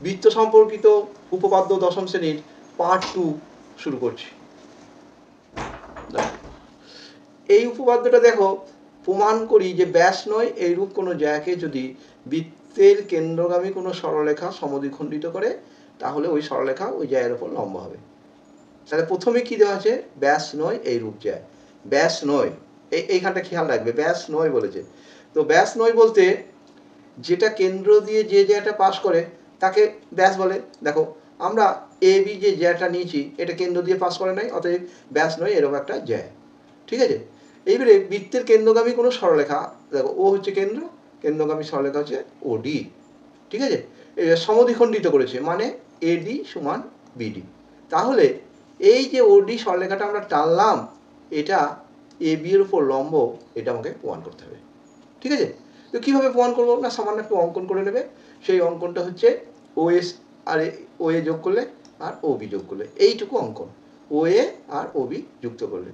বৃত্ত সম্পর্কিত উপপাদ্য দশম শ্রেণীর পার্ট 2 শুরু করছি। এই উপপাদ্যটা দেখো, প্রমাণ করি যে ব্যাস নয় এইরূপ কোনো জ্যাকে যদি বৃত্তের কেন্দ্রগামী কোনো সরলরেখা সমদ্বিখণ্ডিত করে তাহলে ওই সরলরেখা ওই জ্যায়ের ওপর লম্ব হবে। তাহলে প্রথমে কি দেওয়া আছে, ব্যাস নয় এইরূপ জ্যা। ব্যাস নয়, এইখানটা খেয়াল রাখবে, ব্যাস নয় বলেছে। তো ব্যাস নয় বলতে যেটা কেন্দ্র দিয়ে যে জ্যাটা পাস করে তাকে ব্যাস বলে। দেখো আমরা এ বি যে জ্যাটা নিয়েছি এটা কেন্দ্র দিয়ে পাস করে নাই, অতএব ব্যাস নয় এরকম একটা জ্যা। ঠিক আছে, এইবারে বৃত্তের কেন্দ্রগামী কোনো সরলরেখা, দেখো ও হচ্ছে কেন্দ্র, কেন্দ্রগামী সরলরেখা হচ্ছে ওডি। ঠিক আছে, সমদ্বিখণ্ডিত করেছে মানে এডি সমান বিডি। তাহলে এই যে ওডি সরলরেখাটা আমরা টানলাম এটা এ বি এর উপর লম্ব, এটা আমাকে প্রমাণ করতে হবে। ঠিক আছে, তো কীভাবে প্রমাণ করবো না, সামান্য একটু অঙ্কন করে নেবে। সেই অঙ্কনটা হচ্ছে ও এস আর ও এ যোগ করলে আর ও বি যোগ করলে, এইটুকু অঙ্কন, ও এ আর ও বি যুক্ত করলে।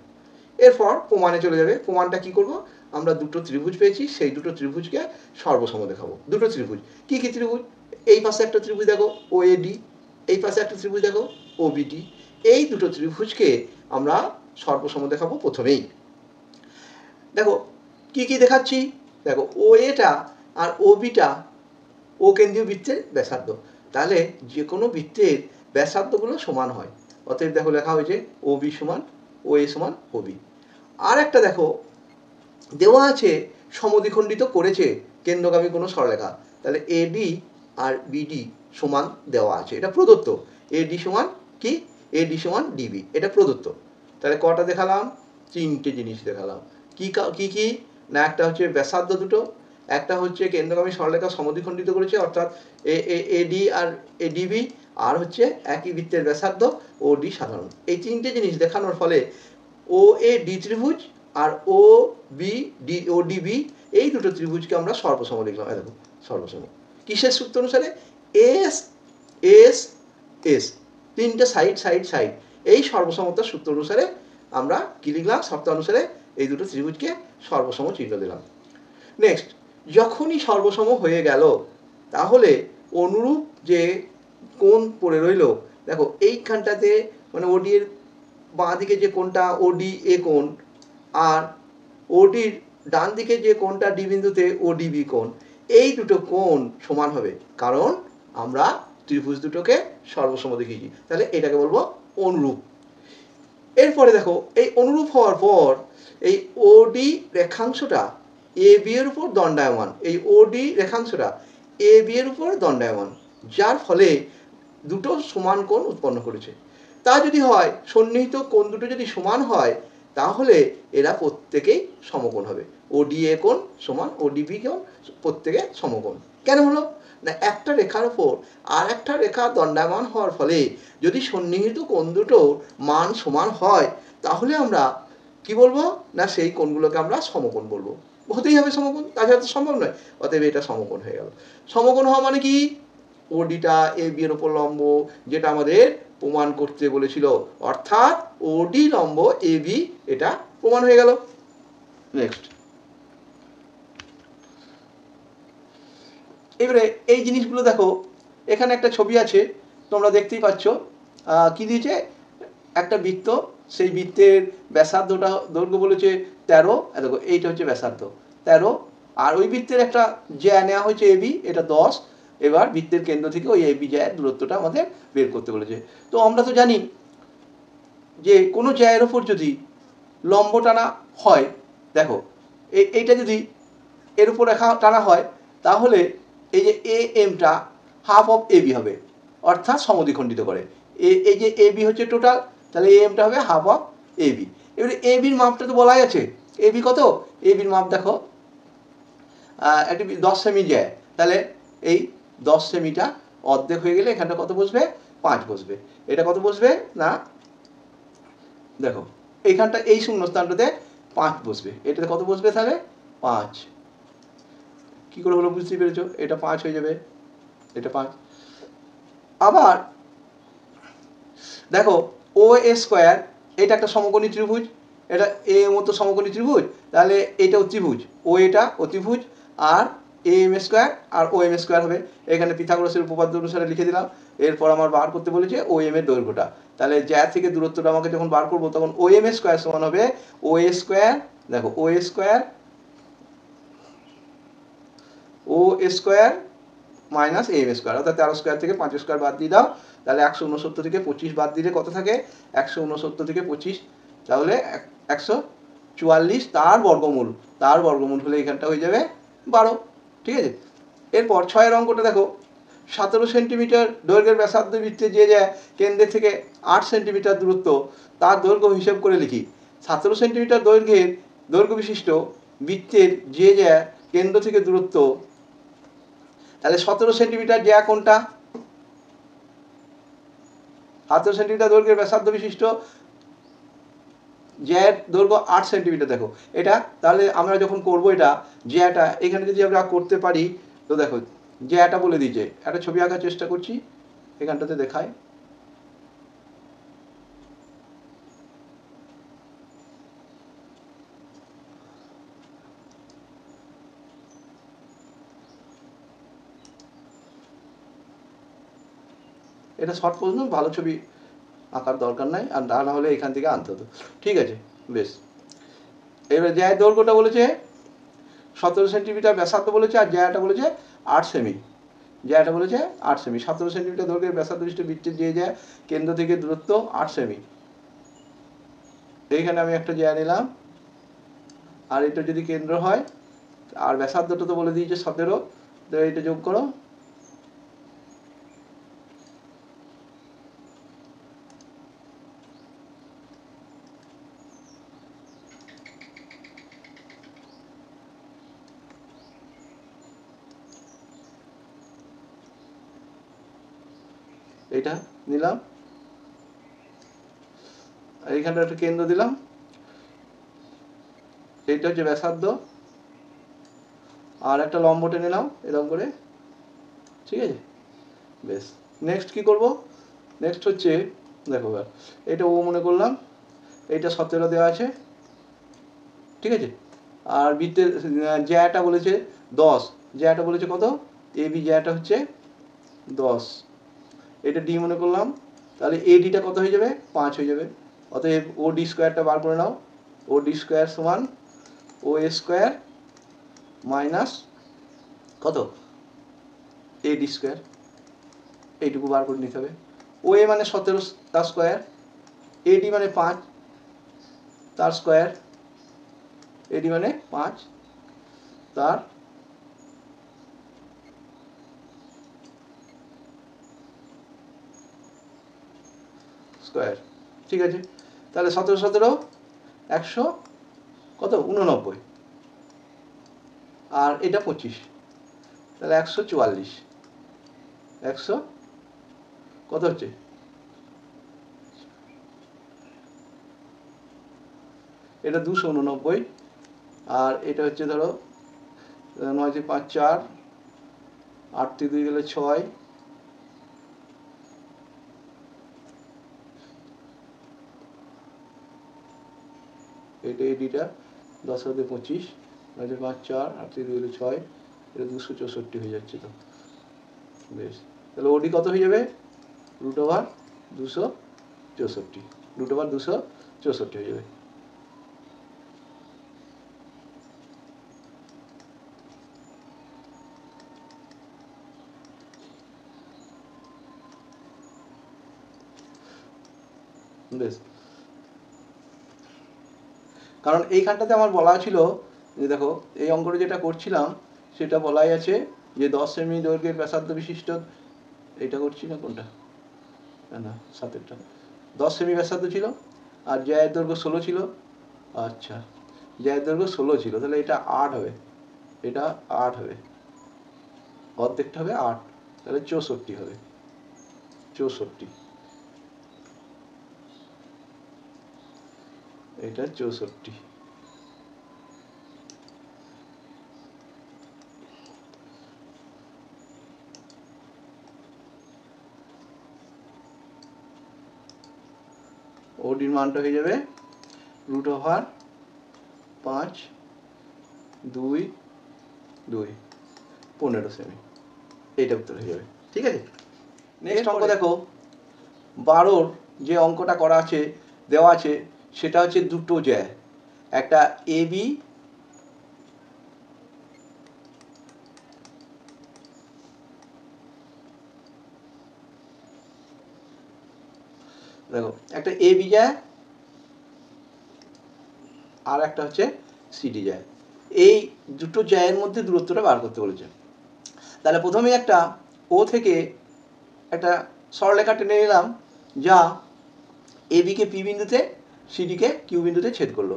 এরপর প্রমাণে চলে যাবে। প্রমাণটা কি করব, আমরা দুটো ত্রিভুজ পেয়েছি, সেই দুটো ত্রিভুজকে সর্বসম দেখাবো। দুটো ত্রিভুজ, কি কি ত্রিভুজ, এই পাশে একটা ত্রিভুজ দেখো ও এ ডি, এই পাশে একটা ত্রিভুজ দেখো ও বি ডি। এই দুটো ত্রিভুজকে আমরা সর্বসম দেখাবো প্রথমেই। দেখো কি কি দেখাচ্ছি, দেখো ও এটা আর ও বিটা ও কেন্দ্রীয় বৃত্তের ব্যাসার্ধ। তাহলে যে কোনো বৃত্তের ব্যাসার্ধগুলো সমান হয়, অতএব দেখো লেখা হয়েছে ও বি সমান ও এ সমান ও বি। আর একটা দেখো দেওয়া আছে সমদ্বিখণ্ডিত করেছে কেন্দ্রগামী কোনো সরলরেখা, তাহলে এডি আর বিডি সমান দেওয়া আছে, এটা প্রদত্ত। এডি সমান কি, এডি সমান ডিবি, এটা প্রদত্ত। তাহলে কটা দেখালাম, তিনটে জিনিস দেখালাম। কি কি কি না, একটা হচ্ছে ব্যাসার্ধ দুটো, একটা হচ্ছে কেন্দ্রগামী সরলরেখা সমদ্বিখণ্ডিত করেছে অর্থাৎ এডি আর এডিবি, আর হচ্ছে একই বৃত্তের ব্যাসার্ধ ও ডি সাধারণ। এই তিনটে জিনিস দেখানোর ফলে ও এ ডি ত্রিভুজ আর ও বি ডি ও ডিবি এই দুটো ত্রিভুজকে আমরা সর্বসম লিখলাম। দেখো সর্বসম কিসের সূত্র অনুসারে, এস এস এস, তিনটে সাইড সাইড সাইড, এই সর্বসমতার সূত্র অনুসারে আমরা কি লিখলাম, শর্ত অনুসারে এই দুটো ত্রিভুজকে সর্বসম চিহ্ন দিলাম। নেক্সট, যখনই সর্বসম হয়ে গেল তাহলে অনুরূপ যে কোণ পড়ে রইল, দেখো এইখানটাতে মানে ওডি এর বাঁ দিকে যে কোণটা ওডি এ কোণ, আর ওডির ডান দিকে যে কোণটা ডি বিন্দুতে ওডিবি কোণ, এই দুটো কোণ সমান হবে কারণ আমরা ত্রিভুজ দুটোকে সর্বসম দেখিয়েছি। তাহলে এটাকে বলবো অনুরূপ। এরপরে দেখো এই অনুরূপ হওয়ার পর এই ওডি রেখাংশটা এ বি এর উপর দণ্ডায়মান, এই ওডি রেখাংশটা এ বি এর উপর দণ্ডায়মান, যার ফলে দুটো সমান কোণ উৎপন্ন করেছে। তা যদি হয়, সন্নিহিত কোণ দুটো যদি সমান হয় তাহলে এরা প্রত্যেকেই সমকোণ হবে। ওডি এ কোণ সমান ওডিবি কোণ, প্রত্যেকে সমকোণ। কেন হলো না, একটা রেখার ওপর আর একটা রেখা দণ্ডায়মান হওয়ার ফলে যদি সন্নিহিত কোণ দুটো মান সমান হয় তাহলে আমরা কি বলবো না, সেই কোণগুলোকে আমরা সমকোণ বলবো। হতেই হবে সমকোণ, তাছাড়া তো সম্ভব নয়, অতএব এটা সমকোণ হয়ে গেল। সমকোণ হওয়া মানে কি, ওডিটা এ বি এর উপর লম্ব, যেটা আমাদের প্রমাণ করতে বলেছিল, অর্থাৎ ওডি লম্ব এ বি, এটা প্রমাণ হয়ে গেল। নেক্সট, এবারে এই জিনিসগুলো দেখো, এখানে একটা ছবি আছে তোমরা দেখতেই পাচ্ছ, কি দিয়েছে, একটা বৃত্ত, সেই বৃত্তের ব্যাসার্ধটা দৈর্ঘ্য বলেছে 13, দেখো এইটা হচ্ছে ব্যাসার্ধ 13, আর ওই বৃত্তের একটা জ্যা নেওয়া হয়েছে এবি, এটা 10। এবার বৃত্তের কেন্দ্র থেকে ওই এবি জ্যায়ের দূরত্বটা আমাদের বের করতে বলেছে। তো আমরা তো জানি যে কোনো জ্যায়ের ওপর যদি লম্ব টানা হয়, দেখো এইটা যদি এর উপর রেখা টানা হয় তাহলে এই যে এ এমটা হাফ অফ এ বি হবে, অর্থাৎ সমদ্বিখণ্ডিত করে। এই যে এ বি হচ্ছে টোটাল, তাহলে এ এমটা হবে হাফ অফ এ বি। এবারে এ বির মাপটা তো বলাই আছে, এ বি কত, এ বির মাপ দেখো একটি 10 সেমি যায়, তাহলে এই 10 সেমিটা অর্ধেক হয়ে গেলে এখানটা কত বসবে, 5 বসবে। এটা কত বসবে না, দেখো এইখানটা এই শূন্যস্থানটাতে 5 বসবে, এটাতে কত বসবে তাহলে 5। কি করে হলো বুঝতে পেরেছো, এটা 5 হয়ে যাবে, এটা 5। আবার দেখো ও এ স্কোয়ার, এটা একটা সমকোণী ত্রিভুজ, এটা এ মতো সমকোণী ত্রিভুজ, তাহলে এটাও ত্রিভুজ, ও এটা অতিভুজ, আর AM স্কোয়ার আর OM স্কোয়ার হবে। এখানে পিথাগোরাসের উপপাদ্য অনুসারে লিখে দিলাম। এরপর আমার বার করতে বলেছে OM এর দৈর্ঘ্যটা। তাহলে জ্যা থেকে দূরত্বটা আমাকে যখন বার করবো তখন OM স্কোয়ার সমান হবে OA স্কোয়ার, দেখো OA স্কোয়ার ও স্কোয়ার মাইনাস AM স্কোয়ার, অর্থাৎ 13 স্কোয়ার থেকে 5 স্কোয়ার বাদ দিয়ে দাও। তাহলে 169 থেকে 25 বাদ দিলে কত থাকে? 169 থেকে 25, তাহলে 144 তার বর্গমূল। তার বর্গমূল হলে এখানটা হয়ে যাবে 12। ঠিক আছে। এরপর 6 অঙ্কটা দেখো, 17 সেন্টিমিটার দৈর্ঘ্যের ব্যাসার্ধ বৃত্তে যে যায় কেন্দ্রের থেকে 8 সেন্টিমিটার দূরত্ব, তার দৈর্ঘ্য হিসেব করে লিখি। 17 সেন্টিমিটার দৈর্ঘ্য বিশিষ্ট বৃত্তের যে যায় কেন্দ্র থেকে দূরত্ব, তাহলে 17 সেন্টিমিটার জ্যা কোনটা? 17 সেন্টিমিটার দৈর্ঘ্যের ব্যাসার্ধ বিশিষ্ট জ্যার দৈর্ঘ্য 8 সেন্টিমিটার। দেখো এটা তাহলে আমরা যখন করব এটা জ্যাটা এখানে যদি আমরা করতে পারি, তো দেখো জ্যাটা বলে দিয়েছে, একটা ছবি আঁকার চেষ্টা করছি, এখানটাতে দেখায়। এটা শর্ট প্রশ্ন, ভালো ছবি আঁকার দরকার নাই, আর না হলে এখান থেকে আনতে হতো। ঠিক আছে, বেশ। এবার জ্যায়ের দৈর্ঘ্যটা বলেছে 17 সেন্টিমিটার, ব্যাসার্ধ বলেছে, আর জ্যাটা বলেছে 8 সেমি। জ্যাটা বলেছে 8 সেমি। 17 সেন্টিমিটার দৈর্ঘ্যের ব্যাসার্ধ বিশিষ্ট বৃত্তের যে জ্যা কেন্দ্র থেকে দূরত্ব 8 সেমি। এইখানে আমি একটা জ্যা নিলাম, আর এটা যদি কেন্দ্র হয়, আর ব্যাসার্ধটা তো বলে দিয়েছে 17, তো এটা যোগ করো। এটা নিলাম, আর এইখানটা একটা কেন্দ্র দিলাম, এইটা হচ্ছে ব্যাসার্ধ, আর একটা লম্ব টেনে নিলাম এরকম করে। ঠিক আছে, বেশ। নেক্সট কি করব? নেক্সট হচ্ছে দেখো এটা ও মনে করলাম, এইটা 17 দেওয়া আছে। ঠিক আছে, আর বৃত্তের জ্যাটা বলেছে 10, জ্যাটা বলেছে কত? এবি জ্যাটা হচ্ছে 10, এটা ডি মনে করলাম। তাহলে এডিটা কত হয়ে যাবে? 5 হয়ে যাবে। অতএব ও ডি স্কোয়ারটা বার করে নাও। ও ডি স্কোয়ার সমান ও এ স্কোয়ার মাইনাস কত? A D square. এইটুকু বার করে নিতে হবে। ও এ মানে 17 তার স্কোয়ার, এডি মানে 5 তার স্কোয়ার, এডি মানে 5 তার স্কোয়ার। ঠিক আছে, তাহলে 17 17 100 কত? 89, আর এটা 25, তাহলে 144। 100 কত হচ্ছে? এটা 289, আর এটা হচ্ছে ধরো 9 থেকে 5 4, 8 থেকে 2 গেলে 6, এটা এডিটা 10 থেকে 25, 9 থেকে 5 4, 8 থেকে 2 গেলে 6, এটা 264 হয়ে যাচ্ছে। তো বেশ, তাহলে ওডি কত হয়ে যাবে? √264, √264 হয়ে যাবে। বেশ, কারণ এইখানটাতে আমার বলা ছিল যে দেখো এই অঙ্কটা যেটা করছিলাম সেটা বলাই আছে যে 10 সেমি দৈর্ঘ্যের ব্যাসার্ধ বিশিষ্ট, এটা করছি না কোনটা, না 7টা, 10 সেমি ব্যাসার্ধ ছিল, আর জ্যায়ের দৈর্ঘ্য 16 ছিল। আচ্ছা, জ্যায়ের দৈর্ঘ্য 16 ছিল, তাহলে এটা 8 হবে, এটা 8 হবে, অর্ধেকটা হবে 8, তাহলে 64 হবে। 64, এটা 64। ওডির মানটা হয়ে যাবে √5 2 2, 15 সেমি। এইটা উত্তর হয়ে যাবে। ঠিক আছে, নেক্সট অঙ্ক দেখো 12 যে অঙ্কটা করা আছে দেওয়া আছে সেটা হচ্ছে দুটো জ্যা, একটা এবি দেখো একটা এবি জ্যা আর একটা হচ্ছে সিডি জ্যা। এই দুটো জ্যায়ের মধ্যে দূরত্বটা বার করতে বলেছে। তাহলে প্রথমে একটা ও থেকে একটা সরলরেখা টেনে নিলাম যা এবিকে পি বিন্দুতে সিডিকে কিউ বিন্দুতে ছেদ করলো,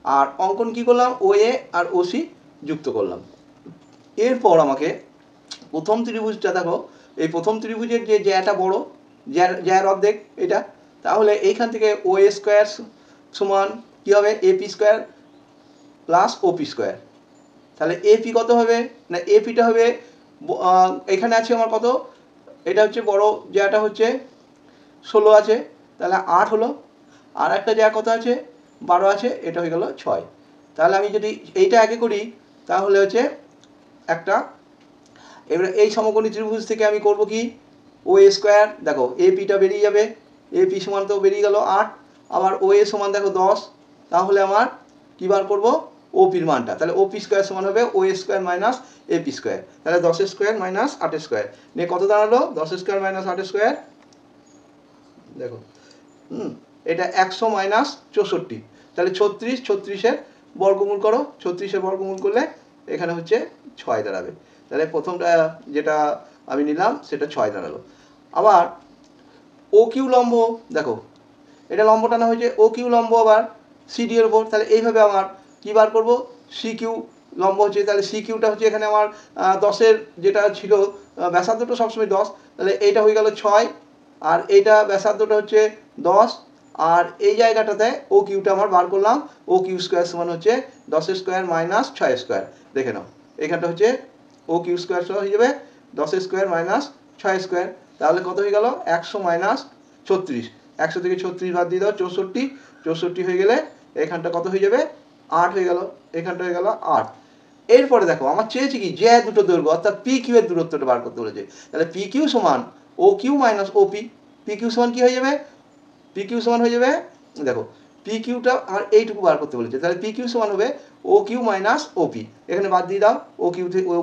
আর অঙ্কন কি করলাম ও এ আর ও সি যুক্ত করলাম। এরপর আমাকে প্রথম ত্রিভুজটা দেখো, এই প্রথম ত্রিভুজের যে জ্যাটা বড়, জ্যার অর্ধেক এটা, তাহলে এইখান থেকে ও এ স্কোয়ার সমান কী হবে AP square plus OP square. তাহলে এপি কত হবে না এপিটা হবে এখানে আছে আমার কত, এটা হচ্ছে বড় জ্যাটা হচ্ছে 16 আছে, তাহলে 8 হলো, আর একটা জ্যা কত আছে 12 আছে, এটা হয়ে গেল 6। তাহলে আমি যদি এইটা আগে করি তাহলে হচ্ছে একটা, এবারে এই সমকোণী ত্রিভুজ থেকে আমি করব কি ও এ স্কোয়ার, দেখো এপিটা বেরিয়ে যাবে, এপি সমান তো বেরিয়ে গেল 8, আবার ও এ সমান দেখো 10, তাহলে আমার কী বার করবো ওপির মানটা, তাহলে ওপি স্কোয়ার সমান হবে ও এ স্কোয়ার মাইনাস এপি স্কোয়ার, তাহলে 10 স্কোয়ার মাইনাস 8 স্কোয়ার নিয়ে কত দাঁড়ালো 10 স্কোয়ার মাইনাস 8 স্কোয়ার, দেখো এটা 100 মাইনাস 64, তাহলে 36, 36-এর বর্গমূল করো, 36-এর বর্গমূল করলে এখানে হচ্ছে 6 দাঁড়াবে। তাহলে প্রথমটা যেটা আমি নিলাম সেটা 6 দাঁড়ালো। আবার ও কিউ লম্ব, দেখো এটা লম্ব টানা হয়েছে, ও কিউ লম্ব আবার সিডি এর উপর, তাহলে এইভাবে আমার কী বার করবো সি কিউ লম্ব হচ্ছে, তাহলে সি কিউটা হচ্ছে এখানে আমার 10-এর যেটা ছিল ব্যাসার্ধটা সবসময় 10, তাহলে এইটা হয়ে গেল 6, আর এইটা ব্যাসার্ধটা হচ্ছে 10, আর এই জায়গাটাতে ও কিউটা আমার বার করলাম ও কিউ স্কোয়ার সমান হচ্ছে 10 স্কোয়ার মাইনাস 6 স্কোয়ার, দেখে নাও এখানটা হচ্ছে ও কিউ স্কোয়ার সহ হয়ে যাবে 10 স্কোয়ার মাইনাস 6 স্কোয়ার, তাহলে কত হয়ে গেল 100 মাইনাস 36, 100 থেকে 36 বাদ দিয়ে দাও 64, 64 হয়ে গেলে এখানটা কত হয়ে যাবে 8 হয়ে গেল, এখানটা হয়ে গেল 8। এরপরে দেখো আমার চেয়েছে কি যে দুটো দৈর্ঘ্য অর্থাৎ পি কিউ এর দূরত্বটা বার করতে বলেছে, তাহলে পি কিউ সমান ও কিউ মাইনাস ওপি, পি কিউ সমান কী হয়ে যাবে পি কিউ সমান হয়ে যাবে, দেখো পি কিউটা আর এইটুকু বার করতে বলেছে, তাহলে পি কিউ সমান হবে ও কিউ মাইনাস ওপি, এখানে বাদ দিয়ে দাও ও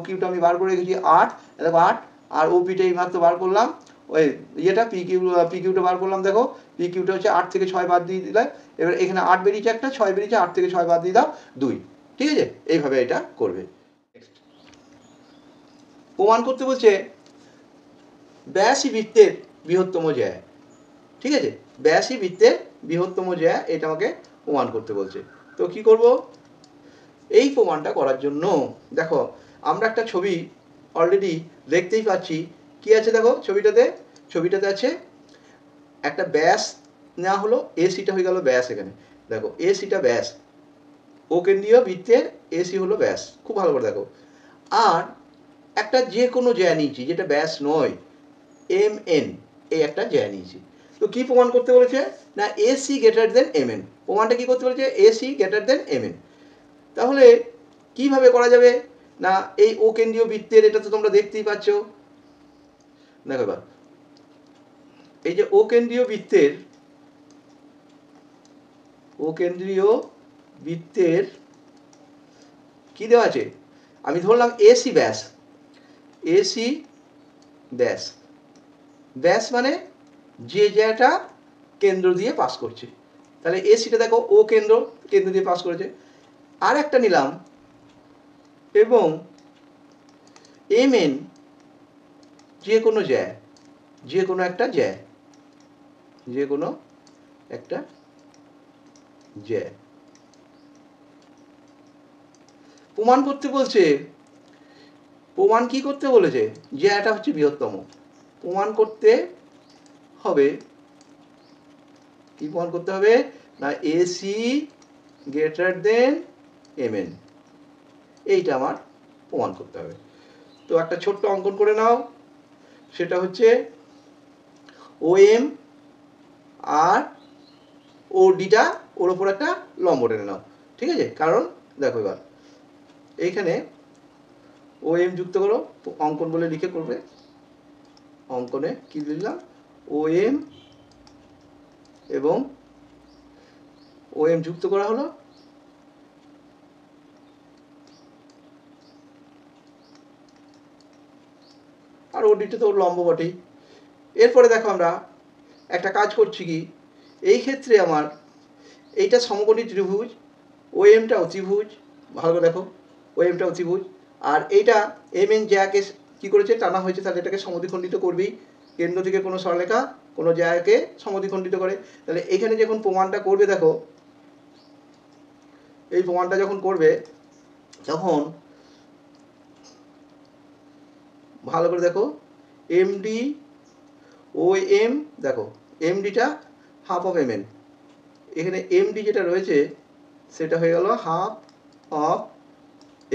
কিউটা আমি বার করে রেখেছি 8, দেখো 8, আর ওপিটা এই মাত্র বার করলাম, ওই ইয়েটা পি কিউটা বার করলাম, দেখো পি কিউটা হচ্ছে 8 থেকে 6 বাদ দিয়ে দিলে, এবার এখানে 8 বেরিয়েছে একটা 6 বেরিয়েছে, 8 থেকে 6 বাদ দিয়ে দাও 2, ঠিক আছে এইভাবে এটা করবে। প্রমাণ করতে বলছে ব্যাসই বৃত্তের বৃহত্তম জ্যা, ঠিক আছে ব্যাসই বৃত্তের বৃহত্তম জ্যা, এটা আমাকে প্রমাণ করতে বলছে। তো কি করব এই প্রমাণটা করার জন্য দেখো আমরা একটা ছবি অলরেডি দেখতেই পাচ্ছি, কি আছে দেখো ছবিটাতে আছে একটা ব্যাস নেওয়া হলো, এসিটা হয়ে গেল ব্যাস, এখানে দেখো এসিটা ব্যাস, ও কেন্দ্রীয় বৃত্তের এসি হলো ব্যাস, খুব ভালো করে দেখো, আর একটা যে কোনো জ্যা নিয়েছি যেটা ব্যাস নয় এম এন, এই একটা জ্যা নিয়েছি। তো কি প্রমাণ করতে বলেছে না AC greater than M N, প্রমাণটা কি করতে বলেছে AC greater than M N. তাহলে কিভাবে করা যাবে না এই ও কেন্দ্রীয় বৃত্তের, এটা তো তোমরা দেখতেই পাচ্ছ, দেখো এবার এই যে ও কেন্দ্রীয় বৃত্তের কি দেওয়া আছে, আমি ধরলাম এসি ব্যাস, এসি ব্যাস, ব্যাস মানে যে জ্যাটা কেন্দ্র দিয়ে পাস করছে, তাহলে এসিটা দেখো ও কেন্দ্র দিয়ে পাস করেছে, আর একটা নিলাম এবং এম এন যে কোনো জ্যা, যে কোনো একটা জ্যা প্রমাণ করতে বলছে, প্রমাণ কি করতে বলেছে জ্যাটা হচ্ছে বৃহত্তম, প্রমাণ করতে হবে কি প্রমাণ করতে হবে না AC greater than M N, এইটা আমার প্রমাণ করতে হবে। তো একটা ছোট্ট অঙ্কন করে নাও, সেটা হচ্ছে ও এম আর ও ডিটা ওর ওপর একটা লম্ব টেনে নাও, ঠিক আছে, কারণ দেখো এবার এইখানে ও এম যুক্ত করো, অঙ্কন বলে লিখে করবে, অঙ্কনে কি লিখলাম, ও এম এবং ও এম যুক্ত করা হলো, আর ওডিটা তো লম্ব বটেই। এরপরে দেখো আমরা একটা কাজ করছি কি, এই ক্ষেত্রে আমার এইটা সমকোণী ত্রিভুজ, ও এমটা অতিভুজ, ভালো করে দেখো, ও এমটা অতিভুজ, আর এইটা এম এন জ্যাকে কী করেছে, টানা হয়েছে, তাহলে এটাকে সমদ্বিখণ্ডিত করবেই। কেন্দ্র থেকে কোনো সরলরেখা কোনো জ্যাকে সমদ্বিখণ্ডিত করে। তাহলে এখানে যখন প্রমাণটা করবে, দেখো এই প্রমাণটা যখন করবে, তখন ভালো করে দেখো, এমডি ও এম, দেখো এমডিটা হাফ অফ এম এন, এখানে এমডি যেটা রয়েছে সেটা হয়ে গেল half of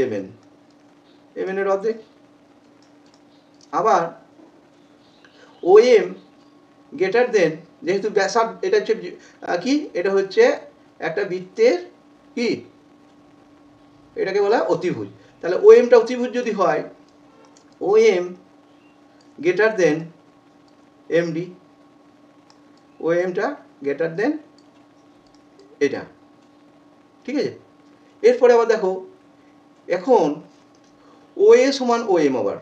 M N, M এনের অর্ধেক। আবার ও এম গ্রেটার দেন, যেহেতু ব্যাসার্ধ, এটা হচ্ছে কি, এটা হচ্ছে একটা বৃত্তের কি, এটাকে বলা হয় অতিভুজ। তাহলে ও এমটা অতিভুজ যদি হয়, ও এম গ্রেটার দেন এমডি, ও এমটা গ্রেটার দেন এটা, ঠিক আছে। এরপরে আবার দেখো, এখন ও এ সমান ও এম, আবার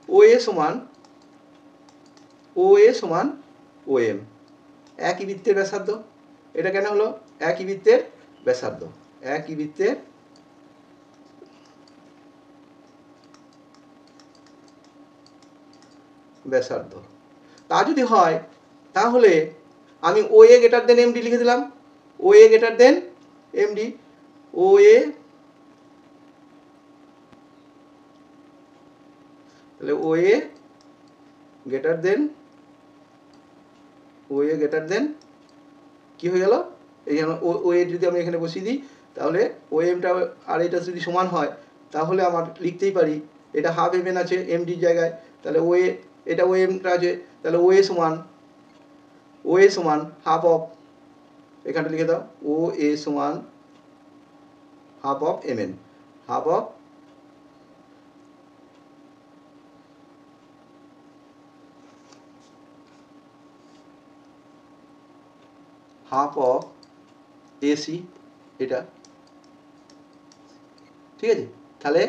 ও এ সমান ও এম, একই বৃত্তের ব্যাসার্ধ। এটা কেন হলো, একই বৃত্তের ব্যাসার্ধ, একই বৃত্তের ব্যাসার্ধ। তা যদি হয়, তাহলে আমি ও এ গ্রেটার দেন এমডি লিখে দিলাম, ও এ গ্রেটার দেন এমডি, ও এ, তাহলে ও A greater than, O A greater দেন কি হয়ে গেল, এই ও এ যদি আমি এখানে বসিয়ে দিই, তাহলে ও এমটা আর এটা যদি সমান হয়, তাহলে আমার লিখতেই পারি, এটা হাফ এম এন আছে এমডির জায়গায়, তাহলে ও এ, এটা ও এমটা আছে, তাহলে ও এ সমান হাফ অফ, এখানটা লিখে দাও, ও এ সমান half of M N, half of A, C ঠিক আছে। তাহলে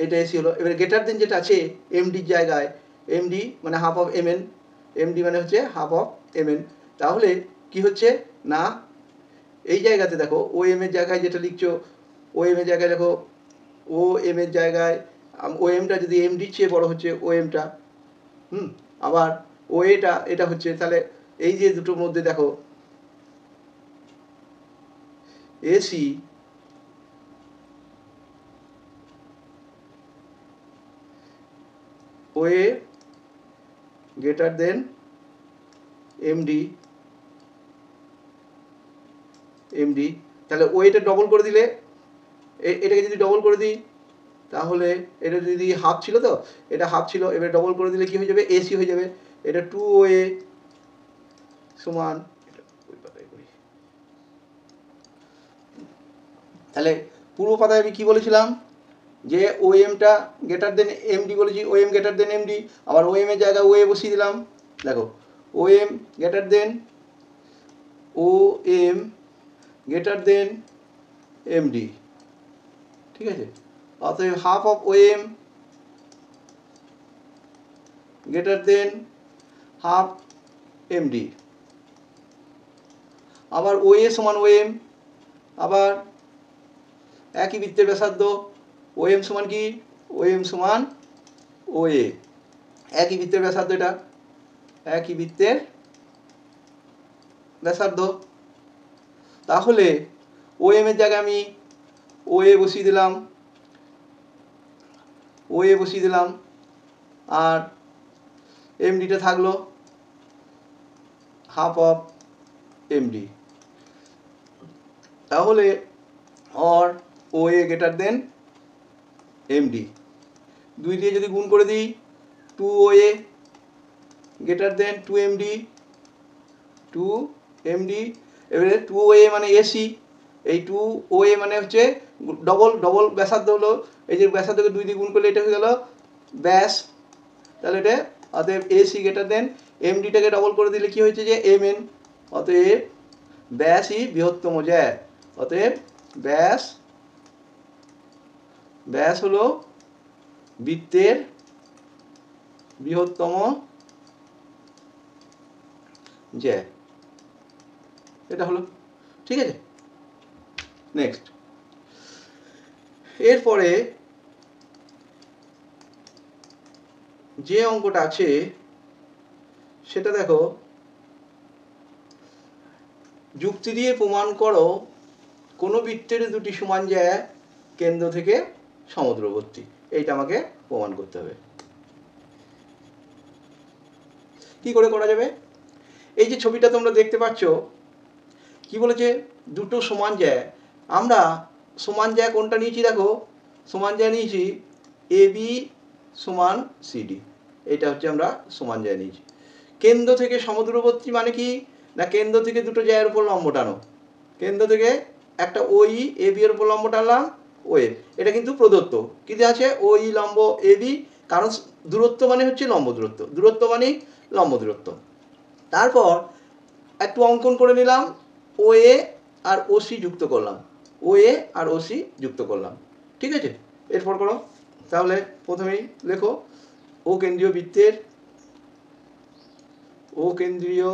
এটা এসি হলো। এবার গ্রেটার দেন যেটা আছে এমডির জায়গায়, এমডি মানে half of M N, M D মানে হচ্ছে হাফ অফ এম এন, তাহলে কি হচ্ছে না, এই জায়গাতে দেখো ও এম এর জায়গায় যেটা লিখছো, ও এম এর জায়গায় দেখো, ও এম এর জায়গায় ও এমটা যদি এমডির চেয়ে বড় হচ্ছে ও এমটা, আবার ও এটা, এটা হচ্ছে, তাহলে এই যে দুটোর মধ্যে দেখো AC O A greater than MD, MD, তাহলে ও এটা ডবল করে দিলে, এটাকে যদি ডবল করে দিই, তাহলে এটা যদি হাফ ছিল, তো এটা হাফ ছিল, এবার ডবল করে দিলে কি হয়ে যাবে, এসি হয়ে যাবে, এটা টু ও এ সমান, তাহলে পূর্ব পাতায় আমি কি বলেছিলাম, যে ও এমটা গ্রেটার দেন এমডি বলেছি, ও এম গ্রেটার দেন এমডি, আবার ও এম এর জায়গায় ও এ বসিয়ে দিলাম, দেখো O M greater than, O M greater than M D, ঠিক আছে। অতএব half of O M greater than half M D, আবার ও এ সমান ও এম, আবার একই বৃত্তের ব্যাসার্ধ, ও এম সমান কি, ও এম সমান ও এ, একই বৃত্তের ব্যাসার্ধ, এটা একই বৃত্তের ব্যাসার্ধ। তাহলে ও এম এর জায়গায় আমি ও এ বসিয়ে দিলাম, ও এ বসিয়ে দিলাম, আর এমডিটা থাকলো হাফ অফ এমডি, তাহলে or O A greater than MD, দুই দিয়ে যদি গুণ করে দিই, two O A greater than two MD, two MD, এবারে টু ও এ মানে এসি, এই 2OA মানে হচ্ছে ডবল ডবল ব্যাসার্ধ হলো, এই যে ব্যাসার্ধকে 2 দিয়ে গুণ করলে এটা হয়ে গেল ব্যাস। তাহলে এটা অতএব AC গ্রেটার দেন MDটাকে ডবল করে দিলে কি হয়েছে যে MN, অতএব ব্যাসই বৃহত্তম জ্যা। অতএব ব্যাস ব্যাস হলো বৃত্তের বৃহত্তম জ্যা। এটা হলো, ঠিক আছে। নেক্সট, এরপরে যে অঙ্কটা আছে সেটা দেখো, যুক্তি দিয়ে প্রমাণ করো কোনো বৃত্তের দুটি সমান জ্যা কেন্দ্র থেকে সমদূরবর্তী। এইটা আমাকে প্রমাণ করতে হবে। কি করে করা যাবে? এই যে ছবিটা তোমরা দেখতে পাচ্ছ, কি বলেছে? দুটো সমান জ্যা। আমরা সমান জ্যা কোনটা নিয়েছি দেখো, সমান জ্যা নিয়েছি AB সমান CD। এটা হচ্ছে আমরা সমান জ্যা নিয়েছি। কেন্দ্র থেকে সমদূরবর্তী মানে কি না, কেন্দ্র থেকে দুটো জ্যায়ের উপর লম্ব টানো। কেন্দ্র থেকে একটা OE AB এর উপর লম্ব টানলাম, ওয়েব। এটা কিন্তু প্রদত্ত, কি আছে OE লম্ব AB, কারণ দূরত্ব মানে হচ্ছে লম্ব দূরত্ব, দূরত্ব মানে লম্ব দূরত্ব। তারপর একটু অঙ্কন করে নিলাম, OA আর OC যুক্ত করলাম, OA আর OC যুক্ত করলাম, ঠিক আছে। এরপর করো। তাহলে প্রথমেই লেখো ও কেন্দ্রীয় বৃত্তের, ও কেন্দ্রীয়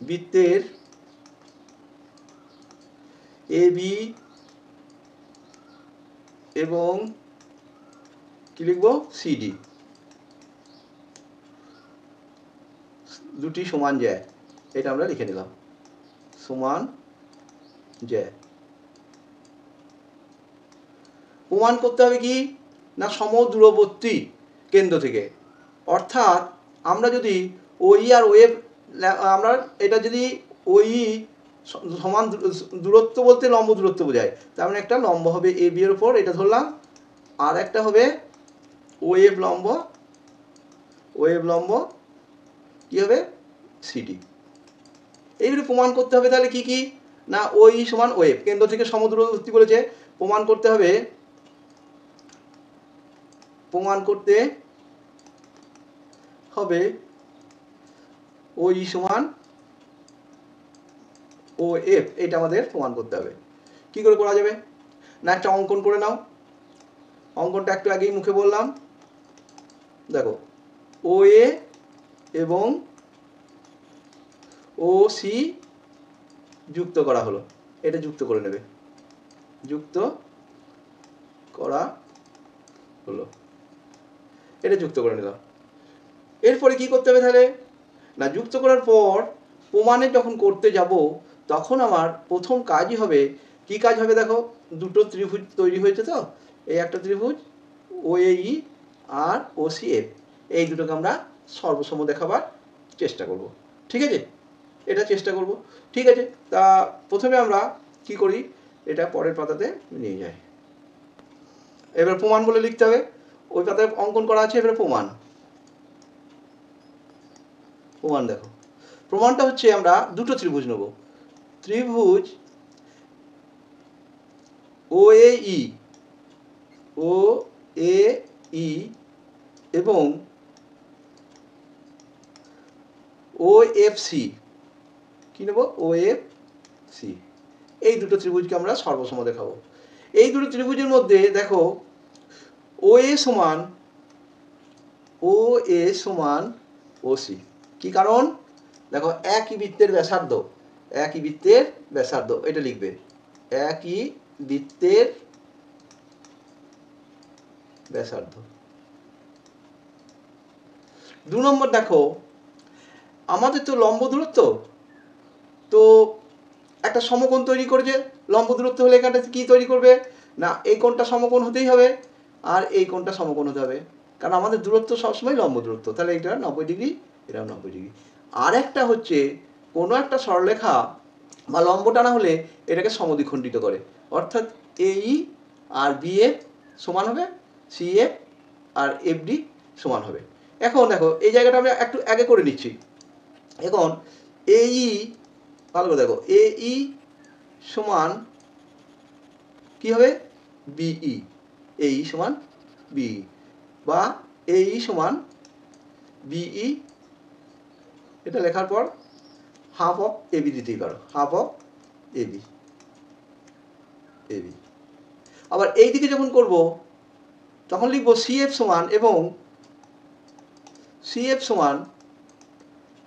বৃত্তের AB এবং কি লিখবো CD দুটি সমান জ্যা। এটা আমরা লিখে নিলাম সমান জ্যা। প্রমাণ করতে হবে কি না, সমদূরবর্তী কেন্দ্র থেকে। অর্থাৎ আমরা যদি OE আর ওয়েব, আমরা এটা যদি OE সমান দূরত্ব বলতে লম্ব দূরত্ব বোঝায়, তার মানে একটা লম্ব হবে AB এর উপর, এটা ধরলাম, আর একটা হবে ওয়েব লম্ব, ওয়েব লম্ব কি হবে CD। এইগুলো প্রমাণ করতে হবে। তাহলে কি কি না, OE সমান ওয়েব, কেন্দ্র থেকে সমদূরবর্তী বলেছে, প্রমাণ করতে হবে, প্রমাণ করতে হবে OE সমান OF। এটা আমাদের প্রমাণ করতে হবে। কি করে করা যাবে না, একটা অঙ্কন করে নাও। অঙ্কনটা একটু আগেই মুখে বললাম, দেখো OA এবং OC যুক্ত করা হলো, এটা যুক্ত করে নেবে, যুক্ত করা হলো, এটা যুক্ত করে নিলাম। এরপরে কি করতে হবে তাহলে না, যুক্ত করার পর প্রমাণে যখন করতে যাব তখন আমার প্রথম কাজই হবে, কি কাজ হবে দেখো, দুটো ত্রিভুজ তৈরি হয়েছে, তো এই একটা ত্রিভুজ OAE আর OCF, এই দুটোকে আমরা সর্বসম দেখাবার চেষ্টা করব, ঠিক আছে। এটা চেষ্টা করব, ঠিক আছে। তা প্রথমে আমরা কি করি, এটা পরের পাতাতে নিয়ে যাই। এবার প্রমাণ বলে লিখতে হবে, ওই পাতায় অঙ্কন করা আছে। এবারে প্রমাণ, প্রমাণ দেখো, প্রমাণটা হচ্ছে আমরা দুটো ত্রিভুজ নেব, ত্রিভুজ OAE, OAE এবং OFC, কি নেব OFC, এই দুটো ত্রিভুজকে আমরা সর্বসম দেখাবো। এই দুটো ত্রিভুজের মধ্যে দেখো OA সমান OC, কি কারণ দেখো একই বৃত্তের ব্যাসার্ধ, একই বৃত্তের ব্যাসার্ধ, এটা লিখবে একই বৃত্তের ব্যাসার্ধ। 2 নম্বর দেখো, আমাদের তো লম্ব দূরত্ব, তো একটা সমকোণ তৈরি করেছে, লম্ব দূরত্ব হলে এখানটা কি তৈরি করবে না, এই কোণটা সমকোণ হতেই হবে আর এই কোণটা সমকোণ হতে হবে, কারণ আমাদের দূরত্ব সবসময় লম্ব দূরত্ব। তাহলে এটা 90 ডিগ্রি, এটা 90 ডিগ্রি। আর একটা হচ্ছে কোনো একটা সরলরেখা বা লম্ব টানা হলে এটাকে সমদ্বিখণ্ডিত করে, অর্থাৎ AE আর BF সমান হবে CF আর FD সমান হবে। এখন দেখো এই জায়গাটা আমরা একটু আগে করে নিচ্ছি। এখন AE ভালো করে দেখো, এ ই সমান কি হবে, বিই, এ ই সমান বিই, বা এ ই সমান বিই, এটা লেখার পর হাফ অফ এবি দিতেই পারো, হাফ অফ এবি, এবি। আবার এই দিকে যখন করব তখন লিখব সিএফ সমান, এবং সিএফ সমান,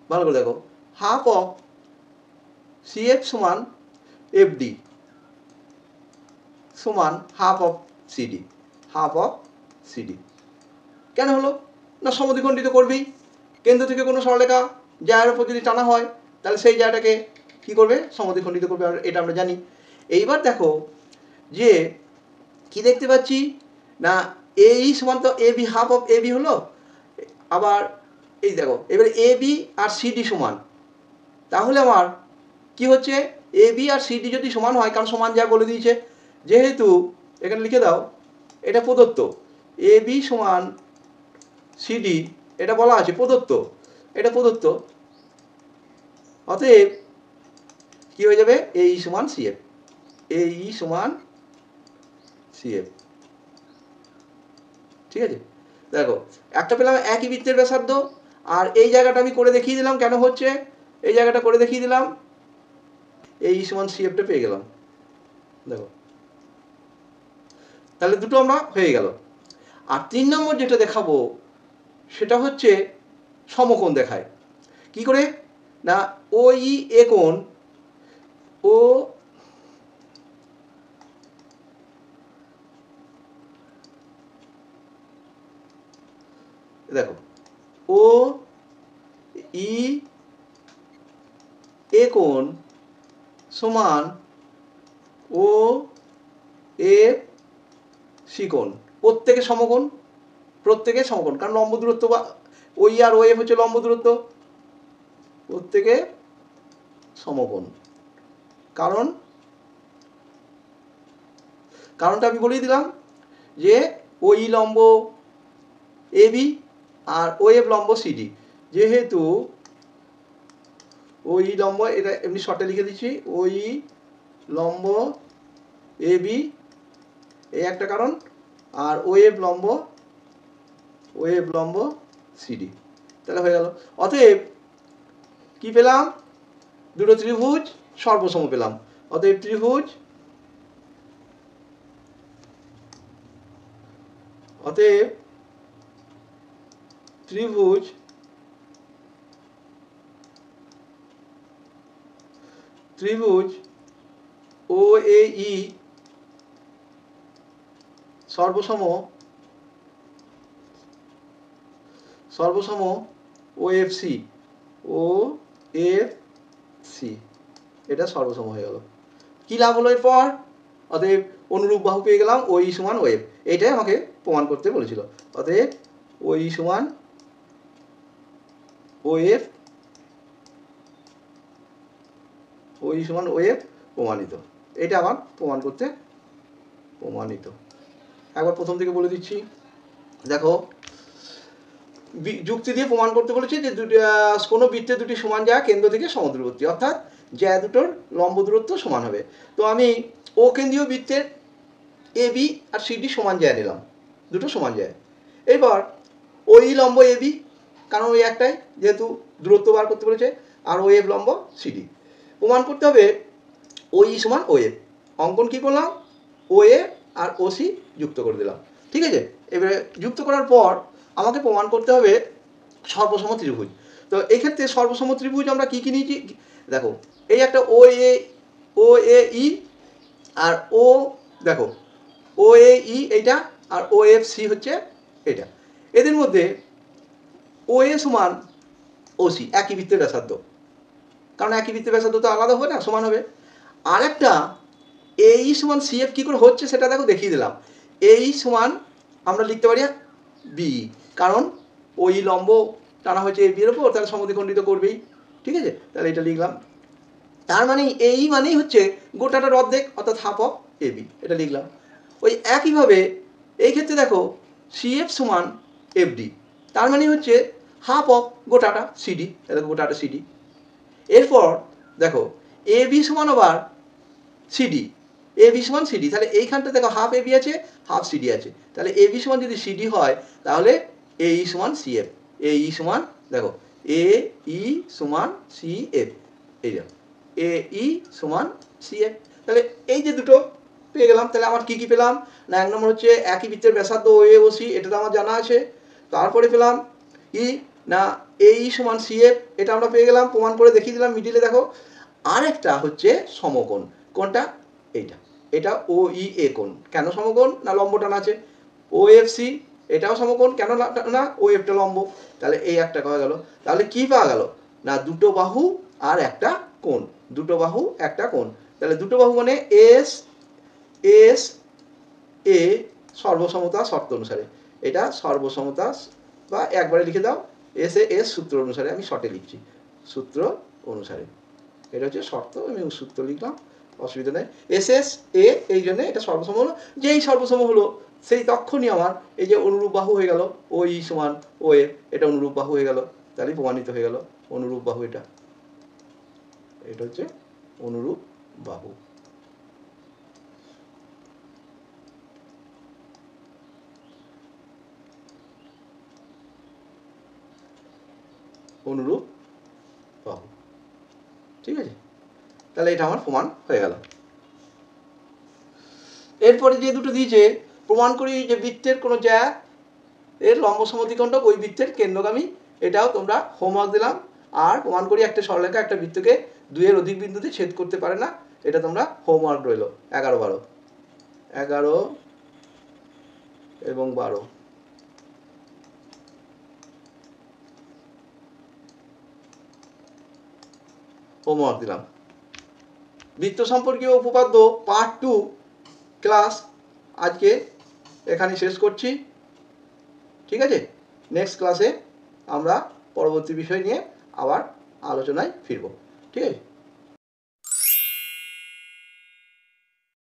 ভালো করে দেখো, হাফ অফ সিএফ সমান এফডি সমান half of CD, half of CD. কেন হলো না, সমদ্বিখণ্ডিত করবেই, কেন্দ্র থেকে কোনো সরলরেখা জায়ের উপর যদি টানা হয় তাহলে সেই জায়গাটাকে কি করবে, সমদ্বিখণ্ডিত করবে, এটা আমরা জানি। এইবার দেখো যে কি দেখতে পাচ্ছি না, এ ই সমান তো A B, half of A B হলো। আবার এই দেখো এবার এ বি আর সিডি সমান, তাহলে আমার কি হচ্ছে, এ বি আর সিডি যদি সমান হয়, কারণ সমান যা বলে দিয়েছে, যেহেতু এখানে লিখে দাও এটা প্রদত্ত, এ বি সমান সিডি, এটা বলা আছে প্রদত্ত, এটা প্রদত্ত, অতএব কি হয়ে যাবে, এ ই সমান সিএফ, এ ই সমান সিএফ। ঠিক আছে, দেখো একটা পেলাম একই বৃত্তের ব্যাসার্ধ, আর এই জায়গাটা আমি করে দেখিয়ে দিলাম কেন হচ্ছে, এই জায়গাটা করে দেখিয়ে দিলাম, এই সমান সিএফটা পেয়ে গেলাম। দেখো তাহলে দুটো আমরা হয়ে গেল। আর 3 নম্বর যেটা দেখাবো সেটা হচ্ছে সমকোণ দেখায়। কি করে না, ও ই এ কোণ, ও দেখো ও ই এ কোণ সমান ও এ সি কোণ, প্রত্যেকে সমকোণ, প্রত্যেকে সমকোণ, কারণ লম্ব দূরত্ব বা ওই আর ও এফ হচ্ছে লম্ব দূরত্ব, প্রত্যেকে সমকোণ। কারণটা আমি বলেই দিলাম যে ওই লম্ব A B R O F লম্ব সিডি, যেহেতু ওই লম্ব, এটা এমনি শর্টে লিখে দিচ্ছি, ওই লম্ব এ বি, এই একটা কারণ, আর ও এফ লম্ব সিডি, তাহলে হয়ে গেল। অতএব কি পেলাম, দুটো ত্রিভুজ সর্বসম পেলাম, অতএব ত্রিভুজ, অতএব ত্রিভুজ ত্রিভুজ ও এ ই সর্বসম ও এফ সি, ও এফ সি, এটা সর্বসম হয়ে গেল। কি লাভ হলো এরপর, অতএব অনুরূপ বাহু পেয়ে গেলাম, ও ই সমান ও এফ, এইটাই আমাকে প্রমাণ করতে বলেছিল। অতএব ও ই সমান ও এফ, ও ই সমান ও এফ প্রমাণিত, এটা আমার প্রমাণ করতে প্রমাণিত। একবার প্রথম থেকে বলে দিচ্ছি, দেখো যুক্তি দিয়ে প্রমাণ করতে বলেছি যে কোনো বৃত্তের দুটি সমান জায়গা কেন্দ্র থেকে সমদূরবর্তী, অর্থাৎ জায়গা দুটোর লম্ব দূরত্ব সমান হবে। তো আমি ও কেন্দ্রীয় বৃত্তের এ বি আর সিডি সমান জায়গা নিলাম, দুটো সমান জায়গা। এবার ওই লম্ব এ বি, কারণ ওই একটাই, যেহেতু দূরত্ব বার করতে বলেছে, আর ও এফ লম্ব সিডি। প্রমাণ করতে হবে ও ই সমান ও এফ, অঙ্কন কী করলাম, ও এ আর ও সি যুক্ত করে দিলাম। ঠিক আছে, এবারে যুক্ত করার পর আমাকে প্রমাণ করতে হবে সর্বসম ত্রিভুজ। তো এই ক্ষেত্রে সর্বসম ত্রিভুজ আমরা কী কী নিয়েছি, দেখো এই একটা ও এ ই, আর ও দেখো ও এ ই এইটা, আর ও এফ সি হচ্ছে এটা। এদের মধ্যে ও এ সমান ও সি, একই বৃত্তের ব্যাসার্ধ, কারণ একই বৃত্তের ব্যাসার্ধ তো আলাদা হবে না, সমান হবে। আর একটা এ ই সমান সি এফ কী করে হচ্ছে সেটা দেখো দেখিয়ে দিলাম। এ ই সমান আমরা লিখতে পারি বি, কারণ ওই লম্ব টানা হয়েছে এ বি এর ওপর, তাহলে সমদ্বিখণ্ডিত করবেই। ঠিক আছে, তাহলে এটা লিখলাম। তার মানে এই মানেই হচ্ছে গোটাটার অর্ধেক, অর্থাৎ হাফ অফ এ বি, এটা লিখলাম। ওই একইভাবে এই ক্ষেত্রে দেখো সি এফ সমান এফ ডি, তার মানে হচ্ছে হাফ অফ গোটাটা সিডি, এটা গোটাটা সিডি। এরপর দেখো এ বি সমান আবার সিডি, এ বি সমান সিডি, তাহলে এইখানটা দেখো হাফ এ বি আছে হাফ সিডি আছে, তাহলে এ বি সমান যদি সিডি হয় তাহলে এ ই সমান সি এফ, এ ই সমান দেখো এ ই সমান সি এফ, এই যে এ ই সমান সি এফ। তাহলে এই যে দুটো পেয়ে গেলাম। তাহলে আমার কি কি পেলাম না, এক নম্বর হচ্ছে একই বৃত্তের ব্যাসার্ধ ও এ ও সি, এটা তো আমার জানা আছে। তারপরে পেলাম ই না এ ই সমান সি এফ, এটা আমরা পেয়ে গেলাম, প্রমাণ করে দেখিয়ে দিলাম মিডিলে দেখো। আরেকটা হচ্ছে সমকোণ, কোনটা এইটা, এটা ও ই এ কোণ, কেন সমকোণ না লম্ব টানা আছে। ও এফ সি এটাও সমকোণ, কেন না ও এফটা লম্ব। তাহলে এই একটা পাওয়া গেল। তাহলে কি পাওয়া গেল না দুটো বাহু আর একটা কোণ, দুটো বাহু একটা কোণ। তাহলে দুটো বাহু মানে এস এস এ সর্বসমতা শর্ত অনুসারে, এটা সর্বসমতা বা একবারে লিখে দাও এস এ এস সূত্র অনুসারে, আমি শর্টে লিখছি সূত্র অনুসারে, এটা হচ্ছে শর্ত, আমি সূত্র লিখলাম অসুবিধা নেই। এস এস এ এই জন্য এটা সর্বসম হলো, যেই সর্বসম হলো সেই তখনই আমার এই যে অনুরূপ বাহু হয়ে গেল ও ই সমান ও এ, এটা অনুরূপ বাহু হয়ে গেল, তাহলে প্রমাণিত হয়ে গেল অনুরূপ বাহু, এটা এটা হচ্ছে অনুরূপ বাহু। অনুরূপ বাহু, ঠিক আছে, তাহলে এটা আমার প্রমাণ হয়ে গেল। এরপরে যে দুটো দিয়েছে প্রমাণ করি যে বৃত্তের কোনো জ্যা এর লম্ব সমদ্বিখণ্ডক ওই বৃত্তের কেন্দ্রগামী, এটাও তোমরা হোমওয়ার্ক দিলাম। আর প্রমাণ করি একটা সরলরেখা একটা বৃত্তকে দুইয়ের অধিক বিন্দুতে ছেদ করতে পারে না, এটা তোমরা হোমওয়ার্ক রইল 11, 12 এবং 12। হোমওয়ার্ক দিলাম। বৃত্ত সম্পর্কীয় উপপাদ্য পার্ট 2 ক্লাস আজকে এখানে শেষ করছি, ঠিক আছে। নেক্সট ক্লাসে আমরা পরবর্তী বিষয় নিয়ে আবার আলোচনায় ফিরব, ঠিক আছে।